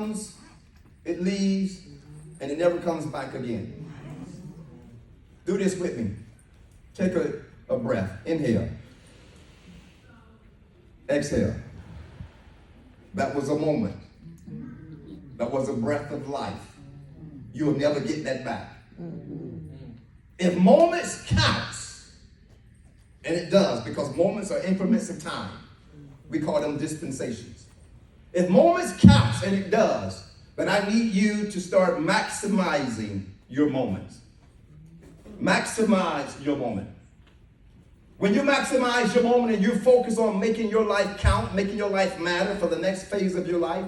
comes, it leaves, and it never comes back again. Do this with me. Take a breath. Inhale. Exhale. That was a moment. That was a breath of life. You'll never get that back. If moments counts, and it does, because moments are increments of time, we call them dispensations. If moments counts, and it does, then I need you to start maximizing your moments. Maximize your moment. When you maximize your moment and you focus on making your life count, making your life matter for the next phase of your life,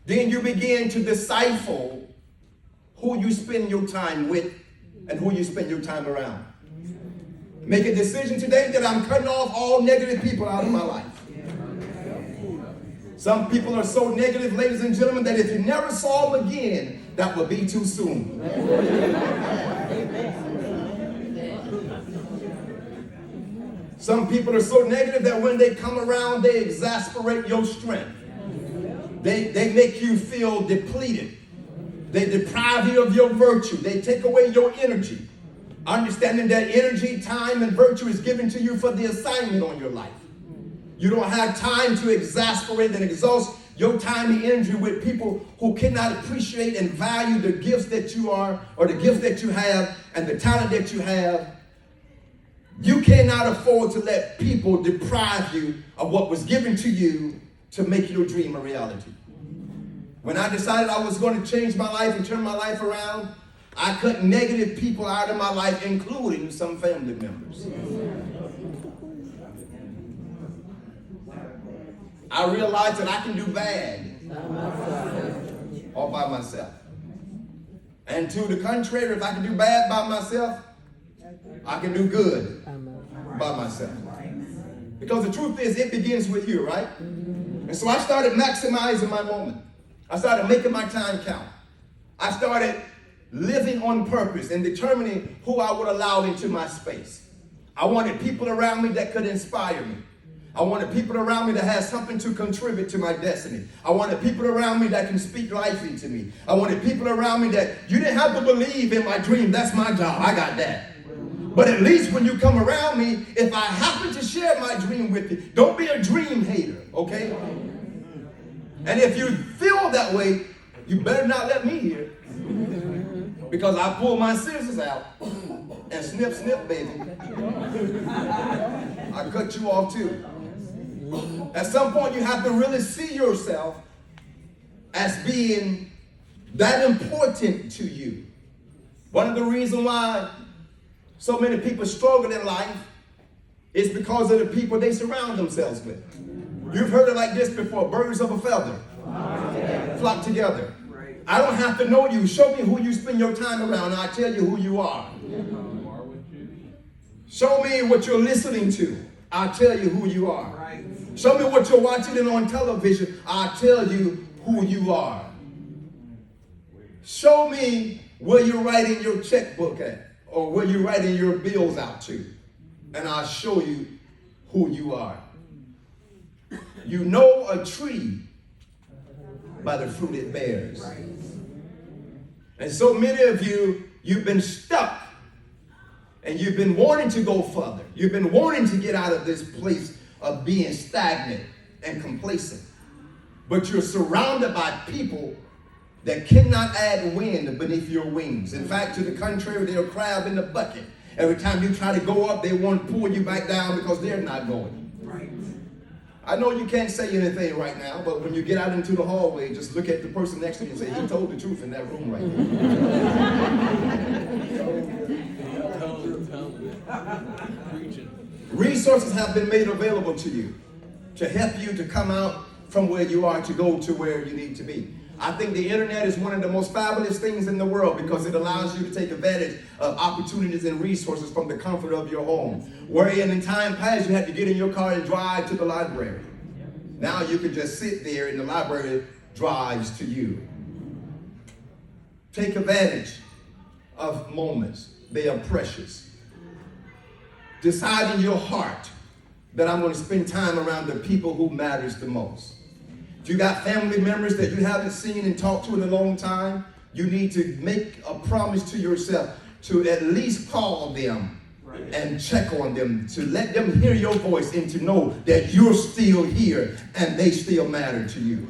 then you begin to decipher who you spend your time with and who you spend your time around. Make a decision today that I'm cutting off all negative people out of my life. Some people are so negative, ladies and gentlemen, that if you never saw them again, that would be too soon. Some people are so negative that when they come around, they exasperate your strength. They make you feel depleted. They deprive you of your virtue. They take away your energy. Understanding that energy, time, and virtue is given to you for the assignment on your life. You don't have time to exasperate and exhaust your time and energy with people who cannot appreciate and value the gifts that you are, or the gifts that you have, and the talent that you have. You cannot afford to let people deprive you of what was given to you to make your dream a reality. When I decided I was going to change my life and turn my life around, I cut negative people out of my life, including some family members. I realized that I can do bad all by myself. And to the contrary, if I can do bad by myself, I can do good by myself. Because the truth is, it begins with you, right? And so I started maximizing my moment. I started making my time count. I started living on purpose and determining who I would allow into my space. I wanted people around me that could inspire me. I wanted people around me that had something to contribute to my destiny. I wanted people around me that can speak life into me. I wanted people around me that you didn't have to believe in my dream. That's my job. I got that. But at least when you come around me, if I happen to share my dream with you, don't be a dream hater, okay? And if you feel that way, you better not let me hear. Because I pull my scissors out and snip, snip, baby. I cut you off too. At some point, you have to really see yourself as being that important to you. One of the reasons why so many people struggle in life is because of the people they surround themselves with. You've heard it like this before: birds of a feather flock together. I don't have to know you. Show me who you spend your time around, and I'll tell you who you are. Show me what you're listening to. I'll tell you who you are. Show me what you're watching on television. I'll tell you who you are. Show me where you're writing your checkbook at, or where you're writing your bills out to, and I'll show you who you are. You know a tree by the fruit it bears. And so many of you, you've been stuck, and you've been wanting to go further. You've been wanting to get out of this place of being stagnant and complacent. But you're surrounded by people that cannot add wind beneath your wings. In fact, to the contrary, they're a crab in the bucket. Every time you try to go up, they want to pull you back down because they're not going. Right. I know you can't say anything right now, but when you get out into the hallway, just look at the person next to you and say, he told the truth in that room right there. Resources have been made available to you to help you to come out from where you are to go to where you need to be. I think the internet is one of the most fabulous things in the world because it allows you to take advantage of opportunities and resources from the comfort of your home. Wherein in time past you had to get in your car and drive to the library. Now you can just sit there and the library drives to you. Take advantage of moments. They are precious. Decide in your heart that I'm going to spend time around the people who matters the most. If you got family members that you haven't seen and talked to in a long time, you need to make a promise to yourself to at least call them and check on them, to let them hear your voice and to know that you're still here and they still matter to you.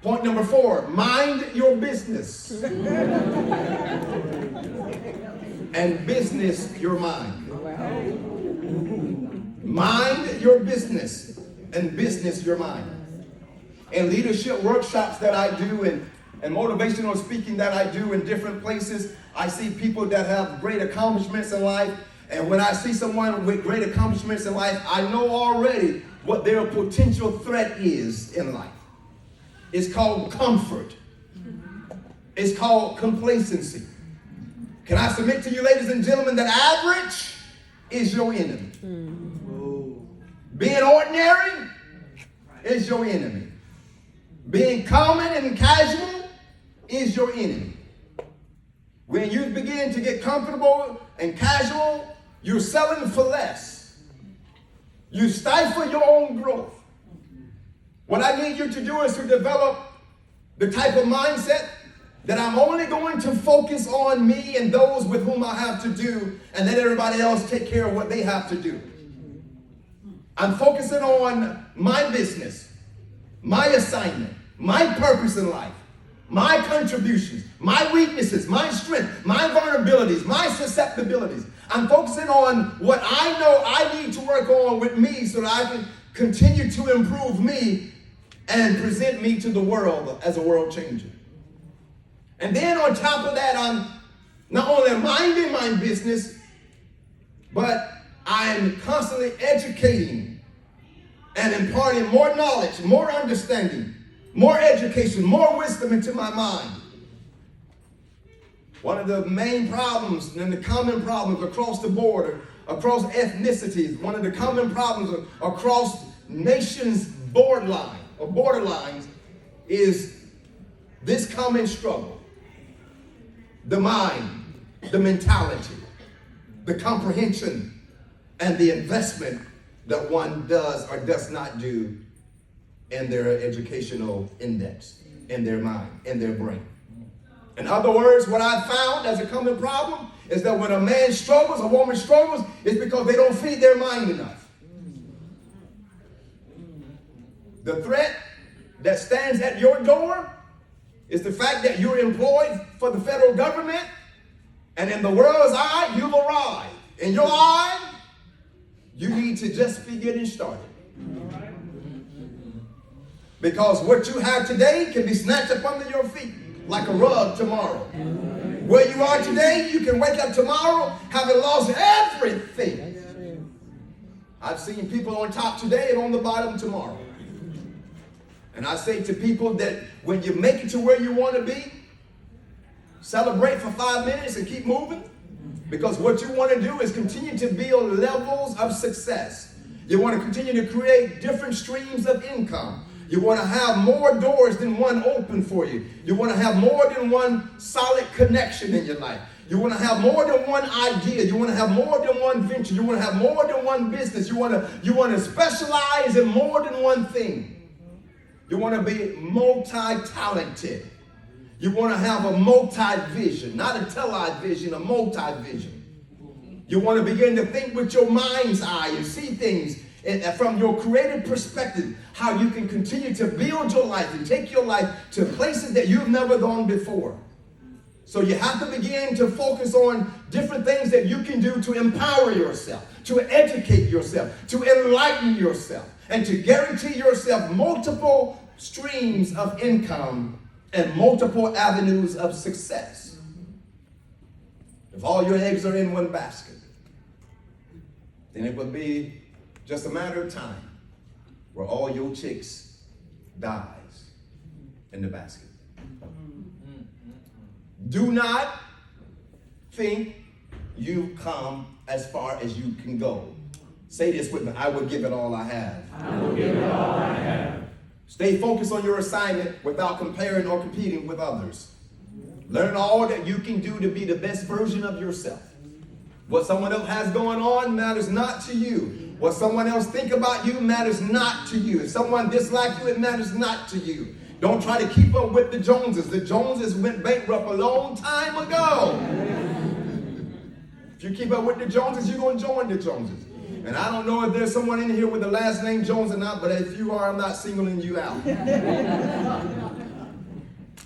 Point number 4, mind your business. And business your mind. Mind your business and business your mind. In leadership workshops that I do and motivational speaking that I do in different places, I see people that have great accomplishments in life. And when I see someone with great accomplishments in life, I know already what their potential threat is in life. It's called comfort. It's called complacency. Can I submit to you, ladies and gentlemen, that average is your enemy. Being ordinary is your enemy. Being common and casual is your enemy. When you begin to get comfortable and casual, you're selling for less. You stifle your own growth. What I need you to do is to develop the type of mindset that I'm only going to focus on me and those with whom I have to do, and let everybody else take care of what they have to do. I'm focusing on my business, my assignment, my purpose in life, my contributions, my weaknesses, my strength, my vulnerabilities, my susceptibilities. I'm focusing on what I know I need to work on with me so that I can continue to improve me and present me to the world as a world changer. And then on top of that, I'm not only minding my business, but I'm constantly educating and imparting more knowledge, more understanding, more education, more wisdom into my mind. One of the main problems and the common problems across the board, across ethnicities, one of the common problems across nations' borderlines is this common struggle. The mind, the mentality, the comprehension, and the investment that one does or does not do in their educational index, in their mind, in their brain. In other words, what I've found as a common problem is that when a man struggles, a woman struggles, it's because they don't feed their mind enough. The threat that stands at your door is the fact that you're employed for the federal government, and in the world's eye, you've arrived. In your eye, you need to just be getting started. Because what you have today can be snatched up under your feet like a rug tomorrow. Where you are today, you can wake up tomorrow having lost everything. I've seen people on top today and on the bottom tomorrow. And I say to people that when you make it to where you want to be, celebrate for 5 minutes and keep moving. Because what you want to do is continue to build levels of success. You want to continue to create different streams of income. You want to have more doors than one open for you. You want to have more than one solid connection in your life. You want to have more than one idea. You want to have more than one venture. You want to have more than one business. You want to specialize in more than one thing. You want to be multi-talented. You want to have a multi-vision, not a television, a multi-vision. You want to begin to think with your mind's eye and see things from your creative perspective, how you can continue to build your life and take your life to places that you've never gone before. So you have to begin to focus on different things that you can do to empower yourself, to educate yourself, to enlighten yourself, and to guarantee yourself multiple streams of income and multiple avenues of success. If all your eggs are in one basket, then it will be just a matter of time where all your chicks dies in the basket. Do not think you've come as far as you can go. Say this with me: I will give it all I have. I will give it all I have. Stay focused on your assignment without comparing or competing with others. Learn all that you can do to be the best version of yourself. What someone else has going on matters not to you. What someone else think about you matters not to you. If someone dislikes you, it matters not to you. Don't try to keep up with the Joneses. The Joneses went bankrupt a long time ago. If you keep up with the Joneses, you're going to join the Joneses. And I don't know if there's someone in here with the last name Jones or not, but if you are, I'm not singling you out.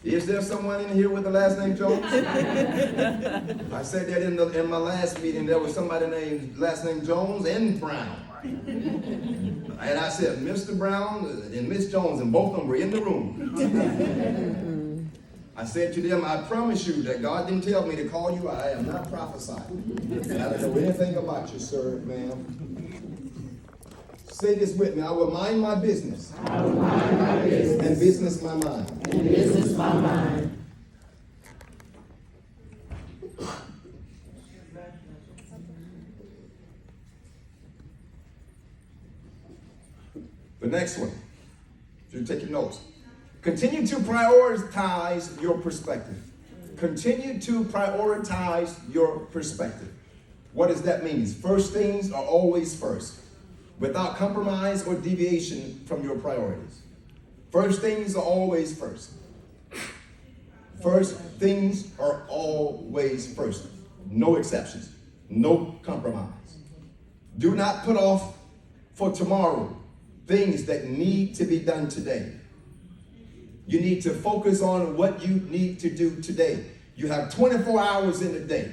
Is there someone in here with the last name Jones? I said that in my last meeting. There was somebody named last name Jones and Brown. And I said, Mr. Brown and Miss Jones, and both of them were in the room. I said to them, I promise you that God didn't tell me to call you. I am not prophesying. I don't know anything about you, sir, ma'am. Say this with me. I will mind my business. I will mind my business. And business my mind. And business my mind. The next one, if you're taking notes. Continue to prioritize your perspective. Continue to prioritize your perspective. What does that mean? First things are always first, without compromise or deviation from your priorities. First things are always first. First things are always first. No exceptions. No compromise. Do not put off for tomorrow things that need to be done today. You need to focus on what you need to do today. You have 24 hours in a day.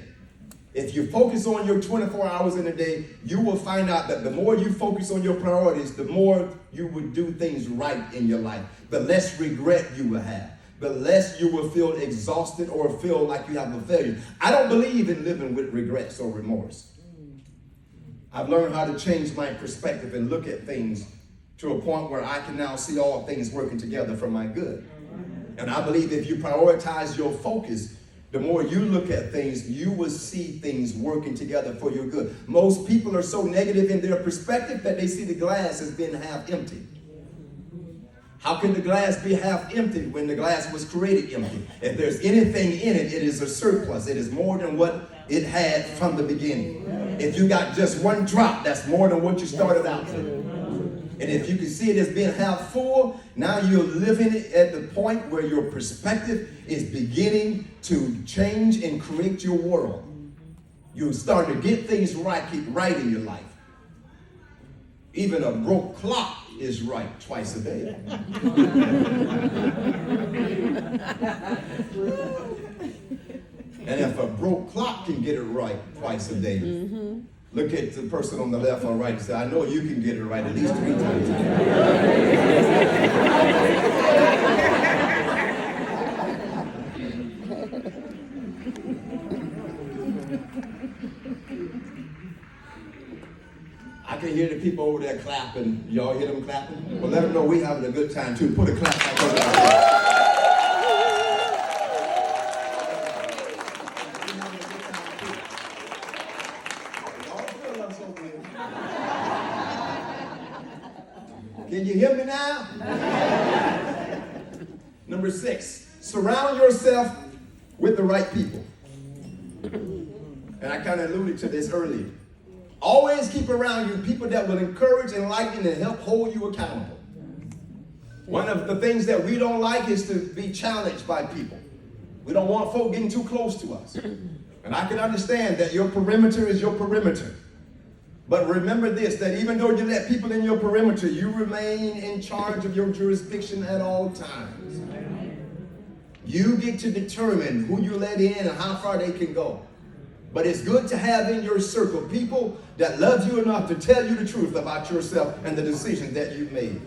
If you focus on your 24 hours in a day, you will find out that the more you focus on your priorities, the more you would do things right in your life. The less regret you will have. The less you will feel exhausted or feel like you have a failure. I don't believe in living with regrets or remorse. I've learned how to change my perspective and look at things to a point where I can now see all things working together for my good. And I believe if you prioritize your focus, the more you look at things, you will see things working together for your good. Most people are so negative in their perspective that they see the glass as being half empty. How can the glass be half empty when the glass was created empty? If there's anything in it, it is a surplus. It is more than what it had from the beginning. If you got just one drop, that's more than what you started out with. And if you can see it as being half full, now you're living it at the point where your perspective is beginning to change and create your world. You're starting to get things right in your life. Even a broke clock is right twice a day. And if a broke clock can get it right twice a day, look at the person on the left or right and say, I know you can get it right at least 3 times a I can hear the people over there clapping. Y'all hear them clapping? Well, let them know we're having a good time too. Put a clap back over there. Can you hear me now? Number 6, surround yourself with the right people. And I kind of alluded to this earlier. Always keep around you people that will encourage, enlighten, and help hold you accountable. One of the things that we don't like is to be challenged by people. We don't want folk getting too close to us. And I can understand that your perimeter is your perimeter. But remember this, that even though you let people in your perimeter, you remain in charge of your jurisdiction at all times. You get to determine who you let in and how far they can go. But it's good to have in your circle people that love you enough to tell you the truth about yourself and the decisions that you've made.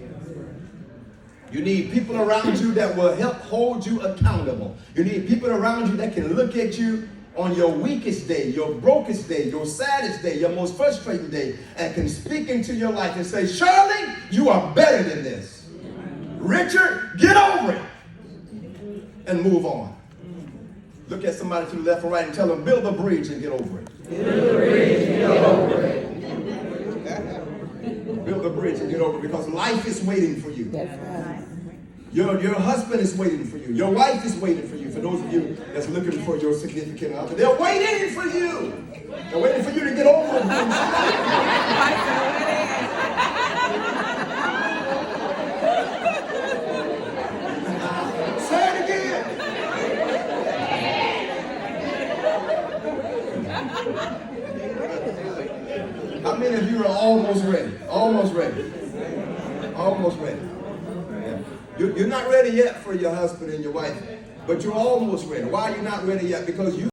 You need people around you that will help hold you accountable. You need people around you that can look at you on your weakest day, your brokest day, your saddest day, your most frustrating day, and can speak into your life and say, Shirley, you are better than this. Richard, get over it. And move on. Look at somebody to the left or right and tell them, build a bridge and get over it. Build a bridge and get over it. Build a bridge and get over it because life is waiting for you. That's right. Your husband is waiting for you. Your wife is waiting for you. For those of you that's looking for your significant other, they're waiting for you. They're waiting for you to get over it. How many of you are almost ready? Almost ready. Almost ready. Yeah. You're not ready yet for your husband and your wife, but you're almost ready. Why are you not ready yet? Because you